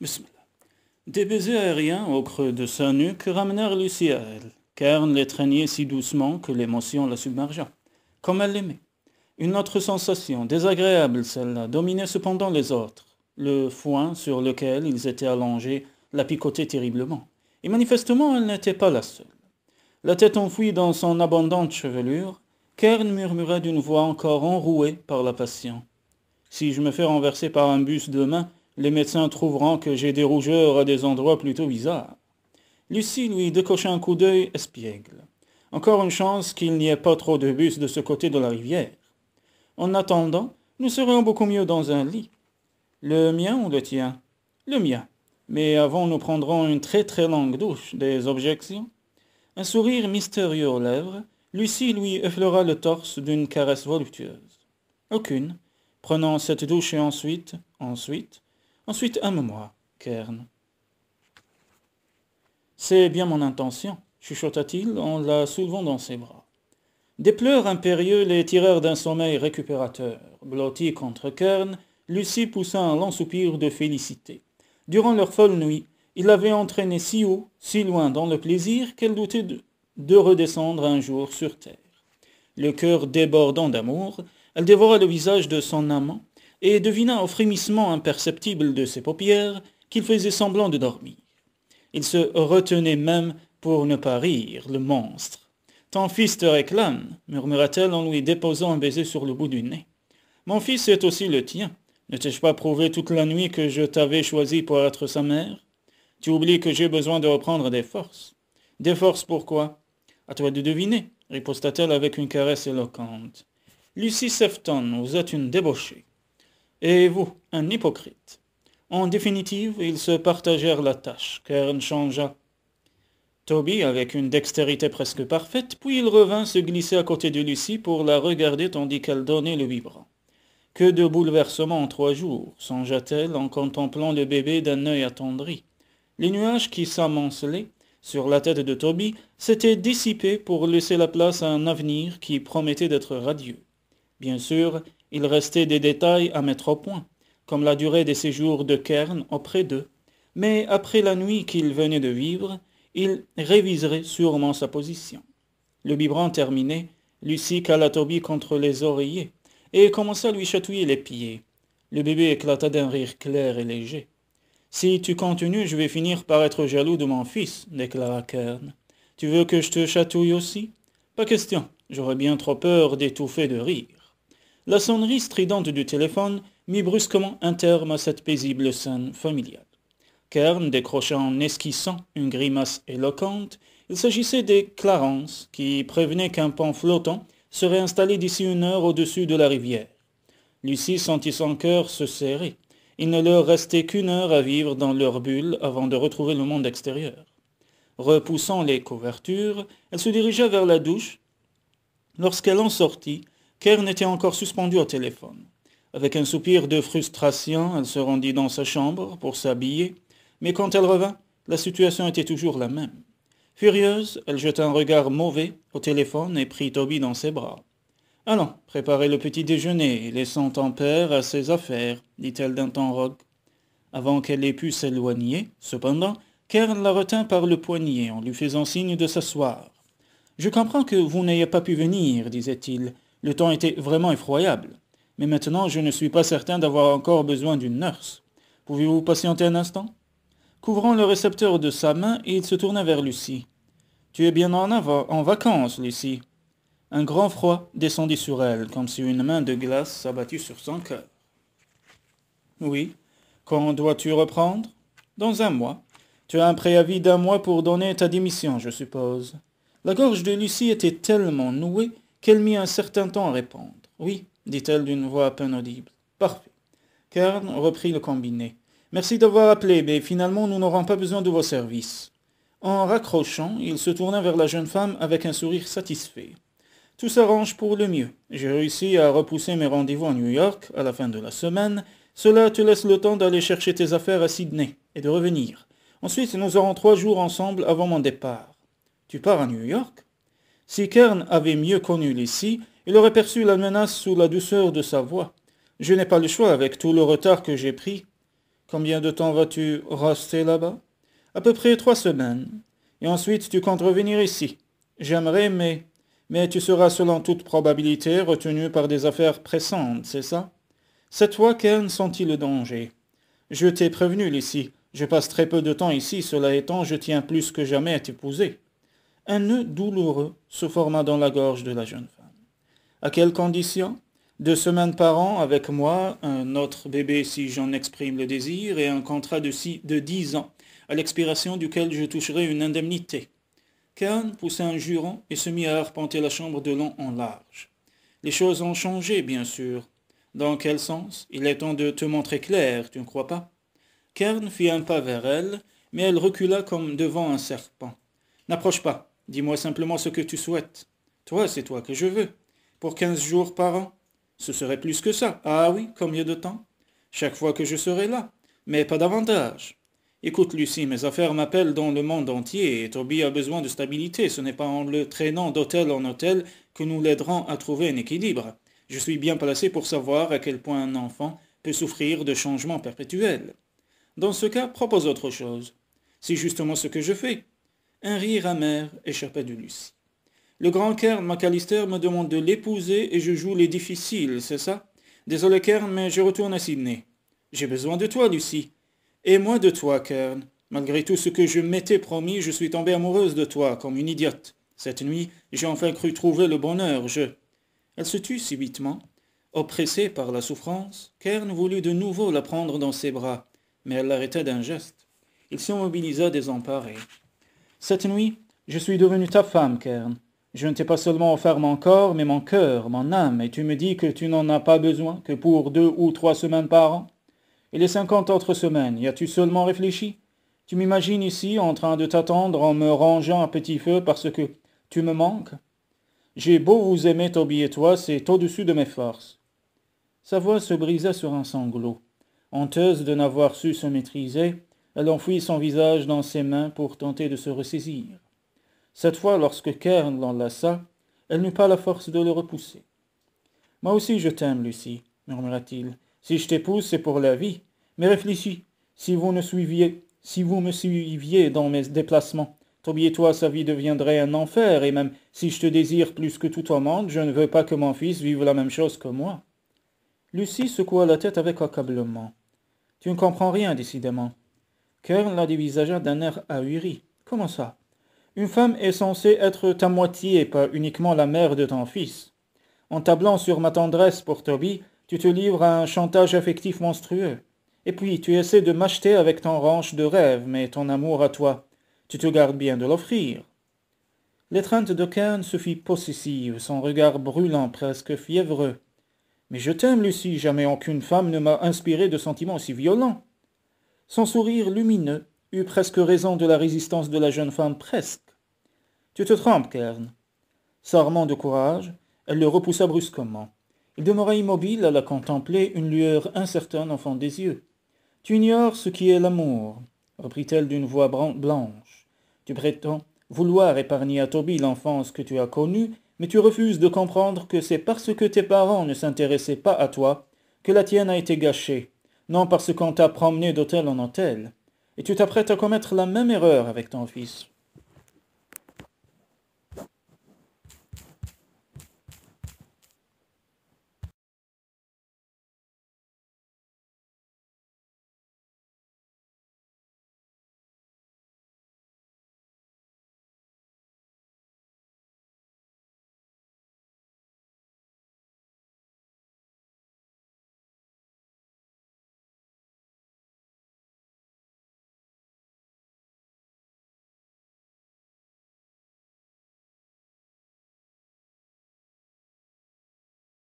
Bismillah. Des baisers aériens au creux de sa nuque ramenèrent Lucie à elle. Kern l'étreignait si doucement que l'émotion la submergea, comme elle l'aimait. Une autre sensation, désagréable celle-là, dominait cependant les autres. Le foin sur lequel ils étaient allongés la picotait terriblement. Et manifestement, elle n'était pas la seule. La tête enfouie dans son abondante chevelure, Kern murmura d'une voix encore enrouée par la passion. « Si je me fais renverser par un bus demain, les médecins trouveront que j'ai des rougeurs à des endroits plutôt bizarres. » Lucie lui décocha un coup d'œil espiègle. Encore une chance qu'il n'y ait pas trop de bus de ce côté de la rivière. En attendant, nous serions beaucoup mieux dans un lit. Le mien ou le tien? Le mien. Mais avant, nous prendrons une très très longue douche. Des objections? Un sourire mystérieux aux lèvres, Lucie lui effleura le torse d'une caresse voluptueuse. Aucune. Prenons cette douche et ensuite, aime-moi, Kern. C'est bien mon intention, chuchota-t-il en la soulevant dans ses bras. Des pleurs impérieux les tirèrent d'un sommeil récupérateur. Blottie contre Kern, Lucie poussa un long soupir de félicité. Durant leur folle nuit, il l'avait entraînée si haut, si loin dans le plaisir qu'elle doutait de redescendre un jour sur terre. Le cœur débordant d'amour, elle dévora le visage de son amant et devina au frémissement imperceptible de ses paupières qu'il faisait semblant de dormir. Il se retenait même pour ne pas rire, le monstre. « Ton fils te réclame, » murmura-t-elle en lui déposant un baiser sur le bout du nez. « Mon fils est aussi le tien. Ne t'ai-je pas prouvé toute la nuit que je t'avais choisi pour être sa mère? Tu oublies que j'ai besoin de reprendre des forces. »« Des forces pourquoi? » ?»« À toi de deviner, » riposta-t-elle avec une caresse éloquente. « Lucie Sefton, vous êtes une débauchée. Et vous, un hypocrite. » En définitive, ils se partagèrent la tâche. Kern changea Toby avec une dextérité presque parfaite, puis il revint se glisser à côté de Lucie pour la regarder tandis qu'elle donnait le biberon. Que de bouleversements en 3 jours, songea-t-elle en contemplant le bébé d'un œil attendri. Les nuages qui s'amoncelaient sur la tête de Toby s'étaient dissipés pour laisser la place à un avenir qui promettait d'être radieux. Bien sûr, il restait des détails à mettre au point, comme la durée des séjours de Kern auprès d'eux, mais après la nuit qu'il venait de vivre, il réviserait sûrement sa position. Le biberon terminé, Lucie cala Toby contre les oreillers et commença à lui chatouiller les pieds. Le bébé éclata d'un rire clair et léger. « Si tu continues, je vais finir par être jaloux de mon fils, » déclara Kern. « Tu veux que je te chatouille aussi? Pas question, j'aurais bien trop peur d'étouffer de rire. » La sonnerie stridente du téléphone mit brusquement un terme à cette paisible scène familiale. Kern décrocha en esquissant une grimace éloquente. Il s'agissait des Clarence, qui prévenaient qu'un pont flottant serait installé d'ici 1 heure au-dessus de la rivière. Lucie sentit son cœur se serrer. Il ne leur restait qu'1 heure à vivre dans leur bulle avant de retrouver le monde extérieur. Repoussant les couvertures, elle se dirigea vers la douche. Lorsqu'elle en sortit, Kern était encore suspendu au téléphone. Avec un soupir de frustration, elle se rendit dans sa chambre pour s'habiller, mais quand elle revint, la situation était toujours la même. Furieuse, elle jeta un regard mauvais au téléphone et prit Toby dans ses bras. « Allons, préparez le petit déjeuner et laissons ton père à ses affaires, » dit-elle d'un ton rogue. Avant qu'elle ait pu s'éloigner, cependant, Kern la retint par le poignet en lui faisant signe de s'asseoir. « Je comprends que vous n'ayez pas pu venir, » disait-il. « Le temps était vraiment effroyable. Mais maintenant, je ne suis pas certain d'avoir encore besoin d'une nurse. Pouvez-vous patienter un instant ?» Couvrant le récepteur de sa main, il se tourna vers Lucie. « Tu es bien en vacances, Lucie. » Un grand froid descendit sur elle, comme si une main de glace s'abattit sur son cœur. « Oui. Quand dois-tu reprendre ? » ?»« Dans 1 mois. Tu as un préavis d'1 mois pour donner ta démission, je suppose. » La gorge de Lucie était tellement nouée qu'elle mit un certain temps à répondre. « Oui, » dit-elle d'une voix à peine audible. « Parfait. » Kern reprit le combiné. « Merci d'avoir appelé, mais finalement nous n'aurons pas besoin de vos services. » En raccrochant, il se tourna vers la jeune femme avec un sourire satisfait. « Tout s'arrange pour le mieux. J'ai réussi à repousser mes rendez-vous à New York à la fin de la semaine. Cela te laisse le temps d'aller chercher tes affaires à Sydney et de revenir. Ensuite, nous aurons 3 jours ensemble avant mon départ. »« Tu pars à New York ?» Si Kern avait mieux connu Lucie, il aurait perçu la menace sous la douceur de sa voix. « Je n'ai pas le choix avec tout le retard que j'ai pris. » Combien de temps vas-tu rester là-bas? À peu près 3 semaines. Et ensuite tu comptes revenir ici. J'aimerais, mais tu seras selon toute probabilité retenu par des affaires pressantes, c'est ça? Cette fois, Kern sentit le danger. Je t'ai prévenu, Lucie. Je passe très peu de temps ici, cela étant, je tiens plus que jamais à t'épouser. Un nœud douloureux se forma dans la gorge de la jeune femme. À quelles conditions? 2 semaines par an avec moi, un autre bébé si j'en exprime le désir, et un contrat de 10 ans, à l'expiration duquel je toucherai une indemnité. Kern poussa un juron et se mit à arpenter la chambre de long en large. Les choses ont changé, bien sûr. Dans quel sens? Il est temps de te montrer clair, tu ne crois pas? Kern fit un pas vers elle, mais elle recula comme devant un serpent. N'approche pas, dis-moi simplement ce que tu souhaites. Toi, c'est toi que je veux. Pour 15 jours par an? Ce serait plus que ça. Ah oui, combien de temps? Chaque fois que je serai là, mais pas davantage. Écoute, Lucie, mes affaires m'appellent dans le monde entier, et Toby a besoin de stabilité. Ce n'est pas en le traînant d'hôtel en hôtel que nous l'aiderons à trouver un équilibre. Je suis bien placé pour savoir à quel point un enfant peut souffrir de changements perpétuels. Dans ce cas, propose autre chose. C'est justement ce que je fais. Un rire amer échappa de Lucie. Le grand Kern McAllister me demande de l'épouser et je joue les difficiles, c'est ça? Désolé Kern, mais je retourne à Sydney. J'ai besoin de toi, Lucie. Et moi de toi, Kern. Malgré tout ce que je m'étais promis, je suis tombée amoureuse de toi, comme une idiote. Cette nuit, j'ai enfin cru trouver le bonheur, Elle se tut subitement. Oppressée par la souffrance, Kern voulut de nouveau la prendre dans ses bras, mais elle l'arrêta d'un geste. Il s'immobilisa désemparé. Cette nuit, je suis devenue ta femme, Kern. Je ne t'ai pas seulement offert mon corps, mais mon cœur, mon âme, et tu me dis que tu n'en as pas besoin que pour 2 ou 3 semaines par an? Et les 50 autres semaines, y as-tu seulement réfléchi? Tu m'imagines ici en train de t'attendre en me rangeant à petit feu parce que tu me manques? J'ai beau vous aimer, Toby et toi, c'est au-dessus de mes forces. Sa voix se brisa sur un sanglot. Honteuse de n'avoir su se maîtriser, elle enfouit son visage dans ses mains pour tenter de se ressaisir. Cette fois, lorsque Kern l'enlaça, elle n'eut pas la force de le repousser. « Moi aussi je t'aime, Lucie, murmura-t-il. Si je t'épouse, c'est pour la vie. Mais réfléchis, si vous me suiviez dans mes déplacements, Toby et toi, sa vie deviendrait un enfer, et même si je te désire plus que tout au monde, je ne veux pas que mon fils vive la même chose que moi. » Lucie secoua la tête avec accablement. « Tu ne comprends rien, décidément. » Kern la dévisagea d'un air ahuri. « Comment ça? Une femme est censée être ta moitié, pas uniquement la mère de ton fils. En tablant sur ma tendresse pour Toby, tu te livres à un chantage affectif monstrueux. Et puis, tu essaies de m'acheter avec ton ranch de rêve, mais ton amour à toi, tu te gardes bien de l'offrir. » L'étreinte de Kern se fit possessive, son regard brûlant, presque fiévreux. « Mais je t'aime, Lucie, jamais aucune femme ne m'a inspiré de sentiments si violents. » Son sourire lumineux eut presque raison de la résistance de la jeune femme, presque. « Tu te trompes, Kern. » S'armant de courage, elle le repoussa brusquement. Il demeura immobile à la contempler, une lueur incertaine au fond des yeux. « Tu ignores ce qui est l'amour, » reprit-elle d'une voix blanche. « Tu prétends vouloir épargner à Toby l'enfance que tu as connue, mais tu refuses de comprendre que c'est parce que tes parents ne s'intéressaient pas à toi que la tienne a été gâchée, non parce qu'on t'a promené d'hôtel en hôtel. Et tu t'apprêtes à commettre la même erreur avec ton fils.